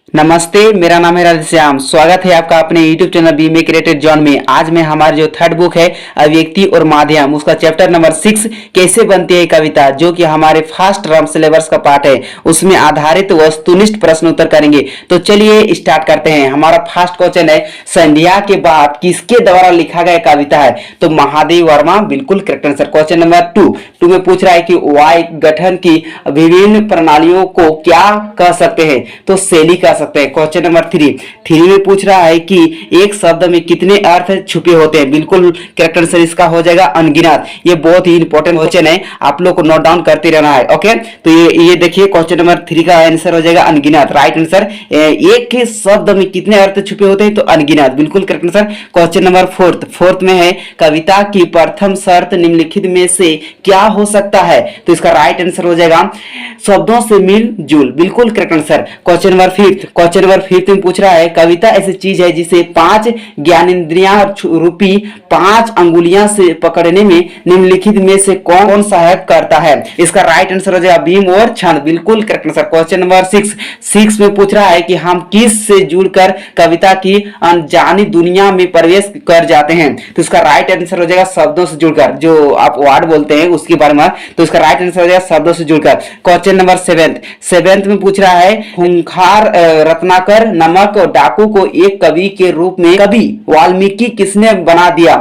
नमस्ते, मेरा नाम है राधेश्याम। स्वागत है आपका अपने YouTube चैनल बी मे क्रिएटेड जॉन में। आज मैं हमारी जो थर्ड बुक है अव्यक्ति और माध्यम, उसका चैप्टर नंबर 6 कैसे बनती है कविता, जो कि हमारे फर्स्ट टर्म सिलेबस का पार्ट है, उसमें आधारित वस्तुनिष्ठ प्रश्न उत्तर करेंगे। तो चलिए स्टार्ट करते हैं। हमारा फर्स्ट क्वेश्चन है, संध्या के बाद किसके द्वारा लिखा गया कविता है? तो महादेव वर्मा, बिल्कुल करेक्ट आंसर। क्वेश्चन नंबर 2 में पूछ रहा है कि वाय गठन की विभिन्न प्रणालियों को क्या कह सकते हैं? तो शैली कह सकते हैं। क्वेश्चन नंबर 3 में पूछ रहा है कि एक शब्द में कितने अर्थ छुपे होते हैं? बिल्कुल करेक्ट आंसर इसका हो जाएगा अनगिनत। ये बहुत ही इंपॉर्टेंट क्वेश्चन है, आप लोग को नोट डाउन करते रहना है। ओके, तो ये देखिए क्वेश्चन नंबर 3 का आंसर हो जाएगा अनगिनत। राइट आंसर, एक शब्द में कितने अर्थ छुपे होते हैं? तो अनगिनत, बिल्कुल करेक्ट आंसर। क्वेश्चन नंबर 4 में है, कविता की प्रथम शर्त निम्नलिखित में से क्या हो सकता है? तो इसका राइट आंसर हो जाएगा शब्दों से मिल जुल, बिल्कुल करेक्ट आंसर। क्वेश्चन नंबर 5 में पूछ रहा है, कविता ऐसी चीज है जिसे 5 ज्ञानेंद्रियां रूपी 5 अंगुलियां से पकड़ने में निम्नलिखित में से कौन सहायक करता है? इसका राइट आंसर हो जाएगा भीम और छंद, बिल्कुल करेक्ट आंसर। क्वेश्चन नंबर 6 में पूछ रहा है कि हम किस से जुड़कर कविता की अनजानी दुनिया में प्रवेश कर जाते हैं? तो इसका राइट आंसर हो जाएगा शब्दों से जुड़कर, जो आप वर्ड बोलते हैं उसके बारे में। तो इसका राइट आंसर हो जाएगा शब्दों से जुड़कर। क्वेश्चन नंबर 7 में पूछ रहा है, खूंखार रत्नाकर नमक और डाकू को एक कवि के रूप में कवि वाल्मीकि किसने बना दिया?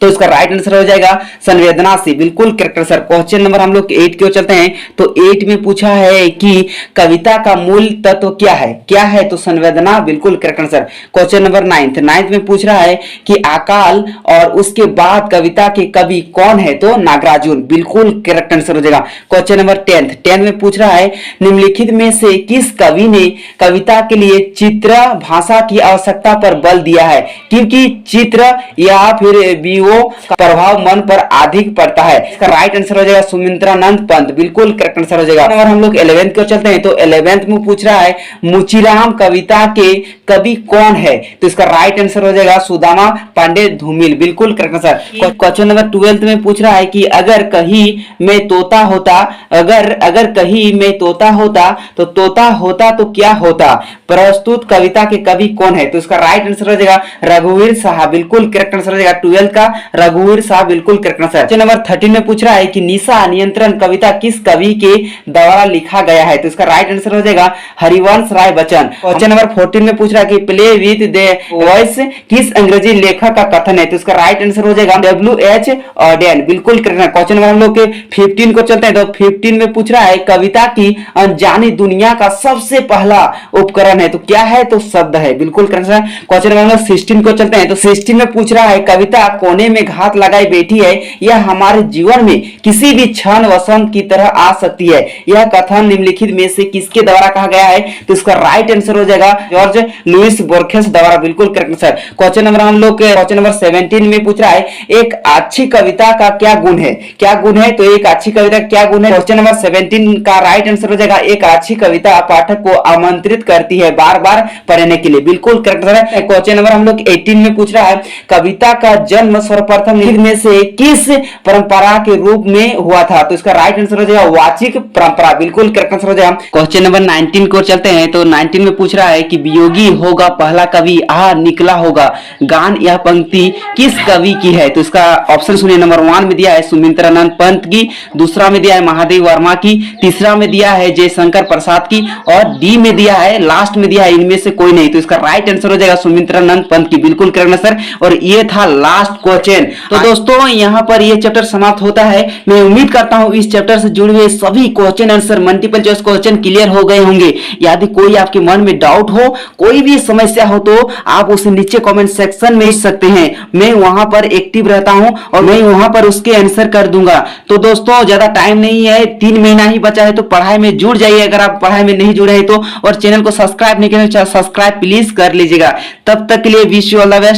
तो इसका राइट आंसर हो जाएगा संवेदना से, बिल्कुल करेक्ट आंसर। क्वेश्चन नंबर हम लोग 8 की ओर चलते हैं। तो 8 में पूछा है कि कविता का मूल तत्व क्या है? क्या है? तो संवेदना, बिल्कुल करेक्ट आंसर। क्वेश्चन नंबर 9 में पूछ रहा है कि अकाल और उसके बाद कविता के कवि कौन है? तो नागार्जुन, बिल्कुल करेक्ट आंसर हो जाएगा। क्वेश्चन नंबर 10 में पूछ रहा है, निम्नलिखित में से किस कवि ने कविता के लिए चित्र भाषा की आवश्यकता पर बल दिया है? क्योंकि चित्र या फिर का प्रभाव मन पर अधिक पड़ता है। इसका राइट आंसर हो जाएगा सुमित्रानंद पंत, बिल्कुल करेक्ट आंसर हो जाएगा। और हम लोग 11th को चलते हैं। तो 11th में पूछ रहा है, मुचीराम कविता के कवि कौन है? तो इसका राइट आंसर हो जाएगा सुदामा पांडे धूमिल, बिल्कुल करेक्ट आंसर। क्वेश्चन नंबर 12 में पूछ रहा है कि अगर कहीं में तोता होता, अगर कहीं में तोता होता तो तोता होता तो क्या होता? प्रस्तुत कविता के कवि कौन है? तो इसका राइट आंसर हो जाएगा रघुवीर शाह, बिल्कुल करेक्ट आंसर हो जाएगा 12 का रघुवीर शाह, बिल्कुल करेक्ट आंसर। क्वेश्चन नंबर 13 में पूछ रहा है कि निशा नियंत्रण कविता किस कवि के द्वारा लिखा गया है? तो इसका राइट आंसर हो जाएगा हरिवंश राय बच्चन। क्वेश्चन नंबर 14 में पूछ रहा है कि प्ले विद द वॉइस किस अंग्रेजी लेखक का कथन है? तो इसका राइट आंसर हो जाएगा W.H. ऑडेन, बिल्कुल करेक्ट। क्वेश्चन नंबर हम लोग के 15 को चलते हैं। तो 15 में पूछ रहा है, कविता की अनजानी दुनिया का सबसे पहला उपकरण है? तो क्या है? तो शब्द है, बिल्कुल करेक्ट। क्वेश्चन नंबर 16 को चलते हैं। तो 16 में पूछ रहा है, कविता कोने में घात लगाई बैठी है, यह हमारे जीवन में किसी भी क्षण वसंत की तरह आ सकती है, यह कथन निम्नलिखित में से किसके द्वारा कहा गया है? तो इसका राइट आंसर हो जाएगा जॉर्ज लुइस बोर्खेस द्वारा, बिल्कुल करेक्ट आंसर। क्वेश्चन नंबर हम लोग क्वेश्चन नंबर 17 में पूछ रहा है, एक अच्छी कविता का क्या गुण है? क्या गुण है? तो एक अच्छी कविता क्या गुण है? क्वेश्चन नंबर 17 का राइट आंसर हो जाएगा एक अच्छी कविता पाठक को आमंत्रित करती है बार बार पढ़ने के लिए, बिल्कुल करेक्ट आंसर। क्वेश्चन नंबर हम लोग 18 में पूछ रहा है, कविता का जन्म सर्वप्रथम में से किस परंपरा के रूप में हुआ था? तो इसका राइट आंसर हो जाएगा वाचिक परंपरा, बिल्कुल करेक्ट आंसर हो जाएगा। क्वेश्चन नंबर 19 को चलते हैं। तो 19 में पूछ रहा है कि वियोगी होगा पहला कवि आ निकला होगा, गान यह पंक्ति किस कवि की है? तो इसका ऑप्शन सुनिए। नंबर 1 में दिया है सुमित्रानंद पंत की, दूसरा में दिया है महादेव वर्मा की, तीसरा में दिया है जयशंकर प्रसाद की, और डी में दिया है, लास्ट में दिया है इनमें से कोई नहीं। तो इसका राइट आंसर हो जाएगा सुमित्रानंद पंत की, बिल्कुल करेक्ट आंसर। और ये था लास्ट क्वेश्चन। तो दोस्तों यहाँ पर ये चैप्टर समाप्त होता है। मैं उम्मीद करता हूँ इस चैप्टर से जुड़े हुए सभी question answer multiple choice question clear हो गए होंगे। यदि कोई आपके मन में डाउट हो, कोई भी समस्या हो, तो आप उसे नीचे कमेंट सेक्शन में पूछ सकते हैं। मैं वहां पर एक्टिव रहता हूं और मैं वहां पर उसके आंसर कर दूंगा। तो दोस्तों ज्यादा टाइम नहीं है, 3 महीना ही बचा है, तो पढ़ाई में जुड़ जाइए अगर आप पढ़ाई में नहीं जुड़े हैं तो। और चैनल को सब्सक्राइब नहीं किया तो सब्सक्राइब प्लीज कर लीजिएगा। तब तक के लिए wish you all the best.